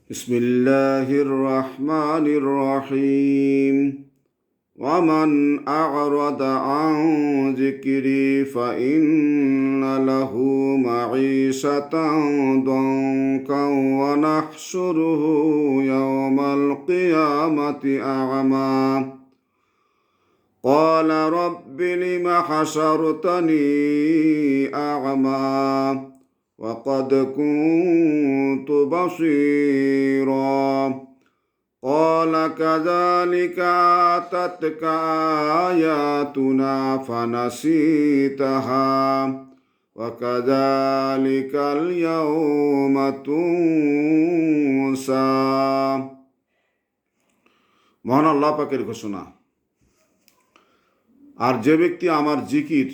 بسم الله الرحمن الرحيم ومن أعرض عن ذكري فإن له معيشة ضنكا ونحشره يوم القيامة أعمى قال رب لم حشرتني أعمى وقد كنت بصيرا قال كذلك أتتك آياتنا فنسيتها وكذلك اليوم تنسى। মহান আল্লাহ পাকের ঘোষণা, আর যে ব্যক্তি আমার জিকির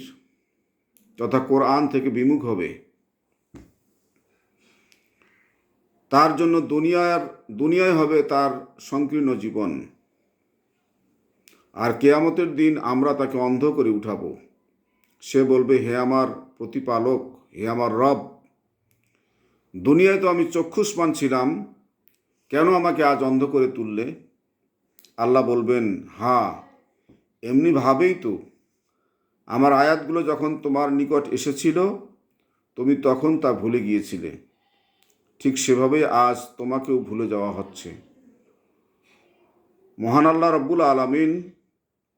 তথা কোরআন থেকে বিমুখ হবে তার জন্য দুনিয়ায় হবে তার সংকীর্ণ জীবন, আর কিয়ামতের দিন আমরা তাকে অন্ধ করে উঠাবো। সে বলবে, হে আমার প্রতিপালক, হে আমার রব, দুনিয়ায় তো আমি চক্ষুষ্মান ছিলাম, কেন আমাকে আজ অন্ধ করে তুললে? আল্লাহ বলবেন, হ্যাঁ, এমনিভাবেই তো আমার আয়াতগুলো যখন তোমার নিকট এসেছিল তুমি তখন তা ভুলে গিয়েছিলে, ঠিক সেভাবেই আজ তোমাকেও ভুলে যাওয়া হচ্ছে। মহান আল্লাহ রব্বুল আলামিন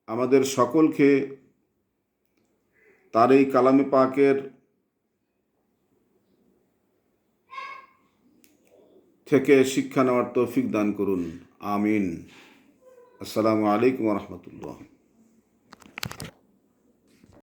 আমাদের সকলকে তার এই কালামে পাকের থেকে শিক্ষা নেওয়ার তৌফিক দান করুন। আমিন। আসসালামু আলাইকুম ওয়া রাহমাতুল্লাহ।